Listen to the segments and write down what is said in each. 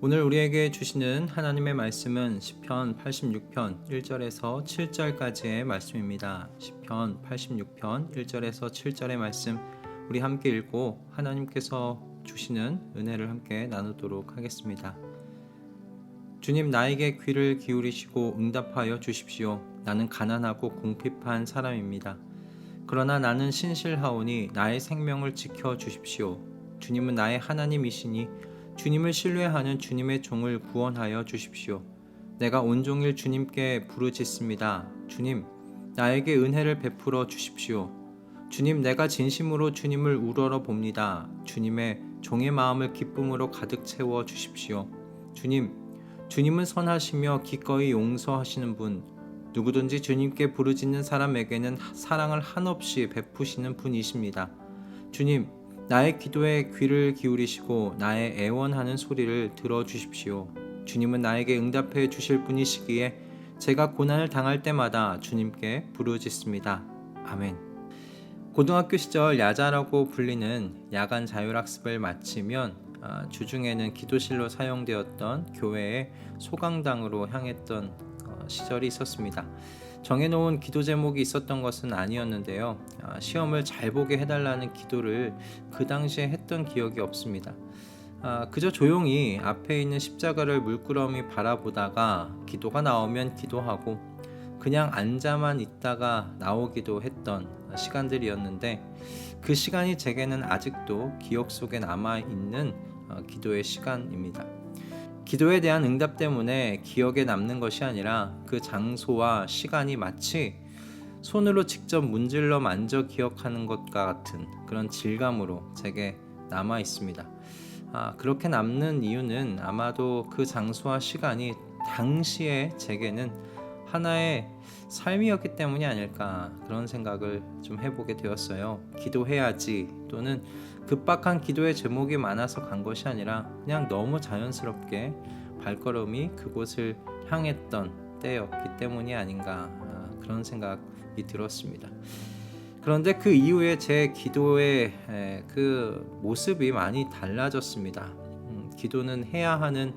오늘 우리에게 주시는 하나님의 말씀은 시편 86편 1절에서 7절까지의 말씀입니다. 시편 86편 1절에서 7절의 말씀 우리 함께 읽고 하나님께서 주시는 은혜를 함께 나누도록 하겠습니다. 주님, 나에게 귀를 기울이시고 응답하여 주십시오. 나는 가난하고 궁핍한 사람입니다. 그러나 나는 신실하오니 나의 생명을 지켜 주십시오. 주님은 나의 하나님이시니 주님을 신뢰하는 주님의 종을 구원하여 주십시오. 내가 온종일 주님께 부르짖습니다. 주님, 나에게 은혜를 베풀어 주십시오. 주님, 내가 진심으로 주님을 우러러 봅니다. 주님의 종의 마음을 기쁨으로 가득 채워 주십시오. 주님은 선하시며 기꺼이 용서하시는 분, 누구든지 주님께 부르짖는 사람에게는 사랑을 한없이 베푸시는 분이십니다. 주님, 나의 기도에 귀를 기울이시고 나의 애원하는 소리를 들어주십시오. 주님은 나에게 응답해 주실 분이시기에 제가 고난을 당할 때마다 주님께 부르짖습니다. 아멘. 고등학교 시절 야자라고 불리는 야간 자율학습을 마치면 주중에는 기도실로 사용되었던 교회의 소강당으로 향했던 시절이 있었습니다. 정해놓은 기도 제목이 있었던 것은 아니었는데요. 시험을 잘 보게 해달라는 기도를 그 당시에 했던 기억이 없습니다. 그저 조용히 앞에 있는 십자가를 물끄러미 바라보다가 기도가 나오면 기도하고 그냥 앉아만 있다가 나오기도 했던 시간들이었는데 그 시간이 제게는 아직도 기억 속에 남아있는 기도의 시간입니다. 기도에 대한 응답 때문에 기억에 남는 것이 아니라 그 장소와 시간이 마치 손으로 직접 문질러 만져 기억하는 것과 같은 그런 질감으로 제게 남아 있습니다. 그렇게 남는 이유는 아마도 그 장소와 시간이 당시에 제게는 하나의 삶이었기 때문이 아닐까, 그런 생각을 좀 해보게 되었어요. 기도해야지 또는 급박한 기도의 제목이 많아서 간 것이 아니라 그냥 너무 자연스럽게 발걸음이 그곳을 향했던 때였기 때문이 아닌가, 그런 생각이 들었습니다. 그런데 그 이후에 제 기도의 그 모습이 많이 달라졌습니다. 기도는 해야 하는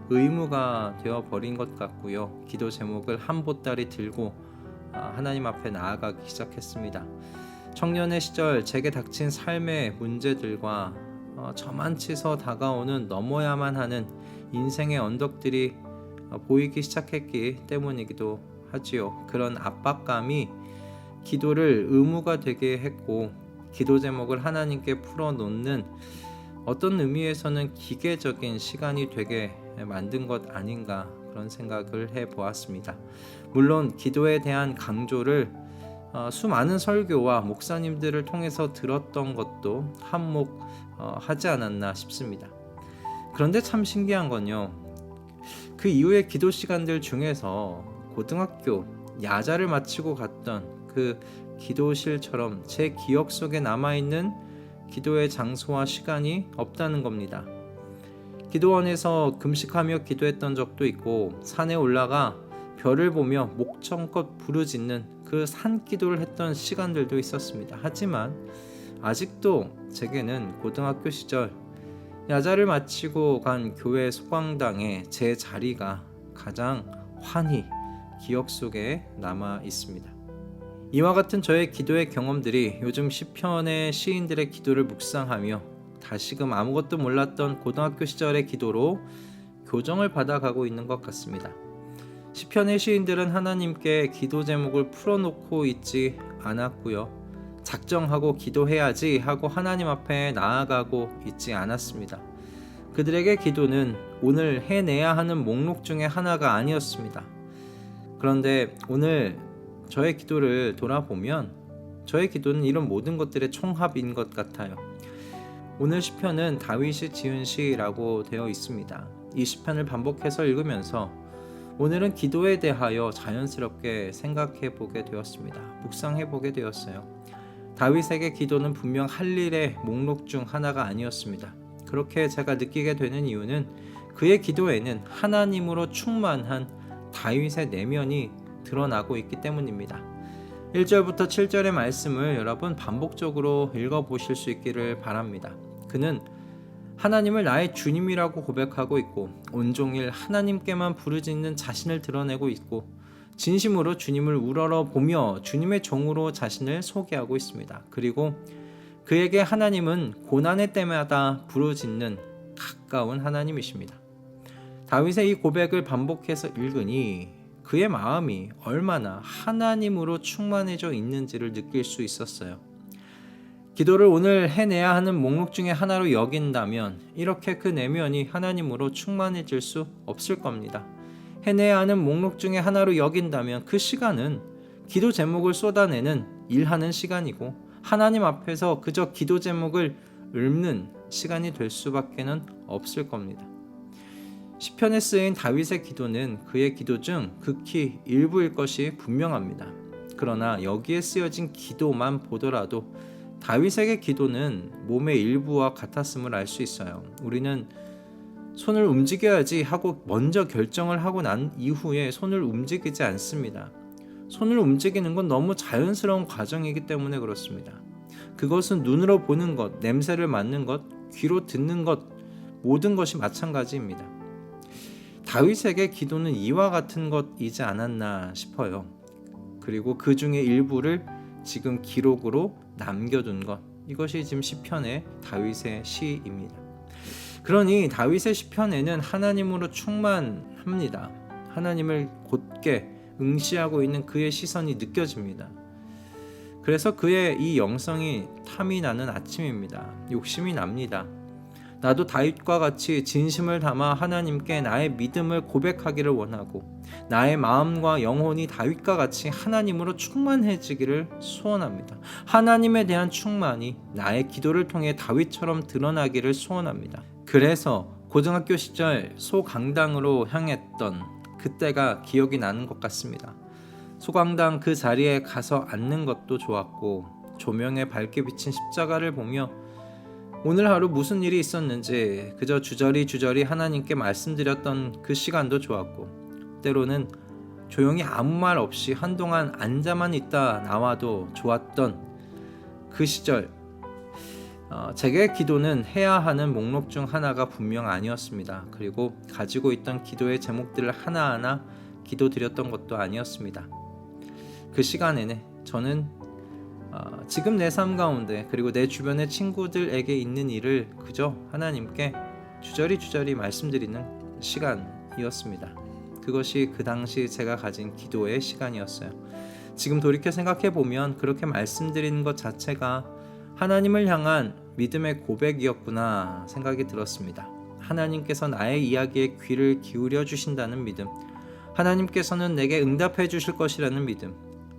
의무가 되어버린 것 같고요. 기도 제목을 한 보따리 들고 하나님 앞에 나아가기 시작했습니다. 청년의 시절 제게 닥친 삶의 문제들과 저만치서 다가오는 넘어야만 하는 인생의 언덕들이 보이기 시작했기 때문이기도 하지요. 그런 압박감이 기도를 의무가 되게 했고 기도 제목을 하나님께 풀어놓는 어떤 의미에서는 기계적인 시간이 되게 만든 것 아닌가, 그런 생각을 해보았습니다. 물론 기도에 대한 강조를 수많은 설교와 목사님들을 통해서 들었던 것도 한몫하지 않았나 싶습니다. 그런데 참 신기한 건요, 그 이후의 기도 시간들 중에서 고등학교 야자를 마치고 갔던 그 기도실처럼 제 기억 속에 남아있는 기도의 장소와 시간이 없다는 겁니다. 기도원에서 금식하며 기도했던 적도 있고 산에 올라가 별을 보며 목청껏 부르짖는 그 산기도를 했던 시간들도 있었습니다. 하지만 아직도 제게는 고등학교 시절 야자를 마치고 간 교회 소강당에 제 자리가 가장 환히 기억 속에 남아 있습니다. 이와 같은 저의 기도의 경험들이 요즘 시편의 시인들의 기도를 묵상하며 다시금 아무것도 몰랐던 고등학교 시절의 기도로 교정을 받아가고 있는 것 같습니다. 시편의 시인들은 하나님께 기도 제목을 풀어놓고 있지 않았고요. 작정하고 기도해야지 하고 하나님 앞에 나아가고 있지 않았습니다. 그들에게 기도는 오늘 해내야 하는 목록 중에 하나가 아니었습니다. 그런데 오늘 저의 기도를 돌아보면 저의 기도는 이런 모든 것들의 총합인 것 같아요. 오늘 시편은 다윗이 지은 시라고 되어 있습니다. 이 시편을 반복해서 읽으면서 오늘은 기도에 대하여 자연스럽게 생각해 보게 되었습니다. 묵상해 보게 되었어요. 다윗에게 기도는 분명 할 일의 목록 중 하나가 아니었습니다. 그렇게 제가 느끼게 되는 이유는 그의 기도에는 하나님으로 충만한 다윗의 내면이 드러나고 있기 때문입니다. 1절부터 7절의 말씀을 여러분 반복적으로 읽어보실 수 있기를 바랍니다. 그는 하나님을 나의 주님이라고 고백하고 있고 온종일 하나님께만 부르짖는 자신을 드러내고 있고 진심으로 주님을 우러러 보며 주님의 종으로 자신을 소개하고 있습니다. 그리고 그에게 하나님은 고난의 때마다 부르짖는 가까운 하나님이십니다. 다윗의 이 고백을 반복해서 읽으니 그의 마음이 얼마나 하나님으로 충만해져 있는지를 느낄 수 있었어요. 기도를 오늘 해내야 하는 목록 중에 하나로 여긴다면 이렇게 그 내면이 하나님으로 충만해질 수 없을 겁니다. 해내야 하는 목록 중에 하나로 여긴다면 그 시간은 기도 제목을 쏟아내는 일하는 시간이고 하나님 앞에서 그저 기도 제목을 읊는 시간이 될 수밖에는 없을 겁니다. 시편에 쓰인 다윗의 기도는 그의 기도 중 극히 일부일 것이 분명합니다. 그러나 여기에 쓰여진 기도만 보더라도 다윗에게 기도는 몸의 일부와 같았음을 알 수 있어요. 우리는 손을 움직여야지 하고 먼저 결정을 하고 난 이후에 손을 움직이지 않습니다. 손을 움직이는 건 너무 자연스러운 과정이기 때문에 그렇습니다. 그것은 눈으로 보는 것, 냄새를 맡는 것, 귀로 듣는 것, 모든 것이 마찬가지입니다. 다윗에게 기도는 이와 같은 것이지 않았나 싶어요. 그리고 그 중에 일부를 지금 기록으로 남겨둔 것, 이것이 지금 시편의 다윗의 시입니다. 그러니 다윗의 시편에는 하나님으로 충만합니다. 하나님을 곧게 응시하고 있는 그의 시선이 느껴집니다. 그래서 그의 이 영성이 탐이 나는 아침입니다. 욕심이 납니다. 나도 다윗과 같이 진심을 담아 하나님께 나의 믿음을 고백하기를 원하고 나의 마음과 영혼이 다윗과 같이 하나님으로 충만해지기를 소원합니다. 하나님에 대한 충만이 나의 기도를 통해 다윗처럼 드러나기를 소원합니다. 그래서 고등학교 시절 소강당으로 향했던 그때가 기억이 나는 것 같습니다. 소강당 그 자리에 가서 앉는 것도 좋았고 조명에 밝게 비친 십자가를 보며 오늘 하루 무슨 일이 있었는지 그저 주저리 하나님께 말씀드렸던 그 시간도 좋았고 때로는 조용히 아무 말 없이 한동안 앉아만 있다 나와도 좋았던 그 시절, 제게 기도는 해야 하는 목록 중 하나가 분명 아니었습니다. 그리고 가지고 있던 기도의 제목들을 하나하나 기도드렸던 것도 아니었습니다. 그 시간에는 저는 지금 내 삶 가운데 그리고 내 주변의 친구들에게 있는 일을 그저 하나님께 주저리 말씀드리는 시간이었습니다. 그것이 그 당시 제가 가진 기도의 시간이었어요. 지금 돌이켜 생각해 보면 그렇게 말씀드리는 것 자체가 하나님을 향한 믿음의 고백이었구나 생각이 들었습니다. 하나님께서 나의 이야기에 귀를 기울여 주신다는 믿음, 하나님께서는 내게 응답해 주실 것이라는 믿음,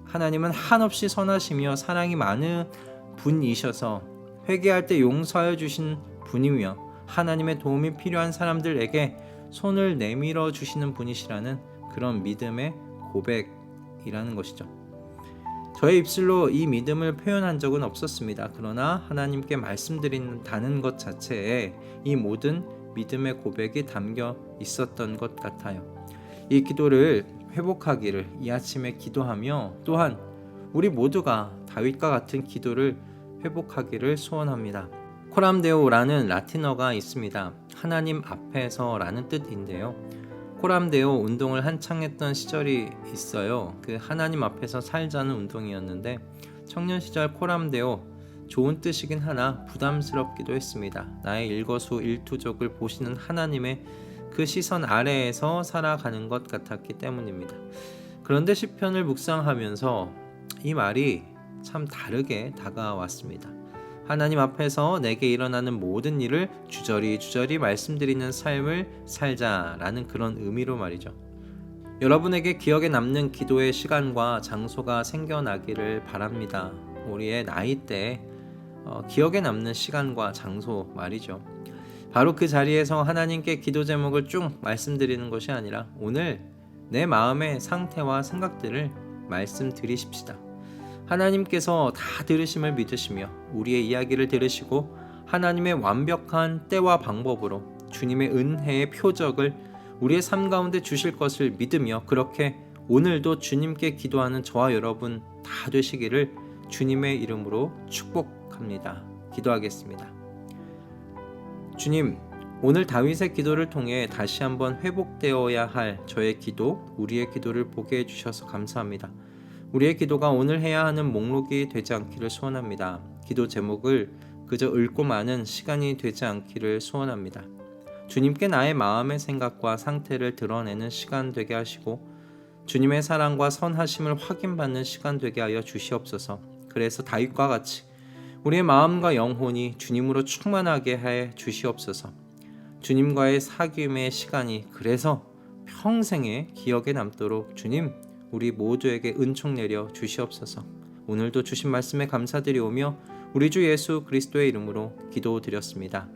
하나님은 한없이 선하시며 사랑이 많은 분이셔서 회개할 때 용서하여 주신 분이며 하나님의 도움이 필요한 사람들에게 손을 내밀어 주시는 분이시라는 그런 믿음의 고백이라는 것이죠. 저의 입술로 이 믿음을 표현한 적은 없었습니다. 그러나 하나님께 말씀드린다는 것 자체에 이 모든 믿음의 고백이 담겨 있었던 것 같아요. 이 기도를 회복하기를 이 아침에 기도하며 또한 우리 모두가 다윗과 같은 기도를 회복하기를 소원합니다. 코람데오라는 라틴어가 있습니다. 하나님 앞에서 라는 뜻인데요. 코람데오 운동을 한창 했던 시절이 있어요. 그 하나님 앞에서 살자는 운동이었는데 청년 시절 코람데오 좋은 뜻이긴 하나 부담스럽기도 했습니다. 나의 일거수일투족을 보시는 하나님의 그 시선 아래에서 살아가는 것 같았기 때문입니다. 그런데 시편을 묵상하면서 이 말이 참 다르게 다가왔습니다. 하나님 앞에서 내게 일어나는 모든 일을 주저리 말씀드리는 삶을 살자라는 그런 의미로 말이죠. 여러분에게 기억에 남는 기도의 시간과 장소가 생겨나기를 바랍니다. 우리의 나이대에 기억에 남는 시간과 장소 말이죠. 바로 그 자리에서 하나님께 기도 제목을 쭉 말씀드리는 것이 아니라 오늘 내 마음의 상태와 생각들을 말씀드리십시다. 하나님께서 다 들으심을 믿으시며 우리의 이야기를 들으시고 하나님의 완벽한 때와 방법으로 주님의 은혜의 표적을 우리의 삶 가운데 주실 것을 믿으며 그렇게 오늘도 주님께 기도하는 저와 여러분 다 되시기를 주님의 이름으로 축복합니다. 기도하겠습니다. 주님, 오늘 다윗의 기도를 통해 다시 한번 회복되어야 할 저의 기도, 우리의 기도를 보게 해주셔서 감사합니다. 우리의 기도가 오늘 해야 하는 목록이 되지 않기를 소원합니다. 기도 제목을 그저 읽고 마는 시간이 되지 않기를 소원합니다. 주님께 나의 마음의 생각과 상태를 드러내는 시간 되게 하시고 주님의 사랑과 선하심을 확인받는 시간 되게 하여 주시옵소서. 그래서 다윗과 같이 우리의 마음과 영혼이 주님으로 충만하게 해 주시옵소서. 주님과의 사귐의 시간이 그래서 평생의 기억에 남도록 주님, 우리 모두에게 은총 내려 주시옵소서. 오늘도 주신 말씀에 감사드리오며 우리 주 예수 그리스도의 이름으로 기도드렸습니다.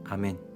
아멘.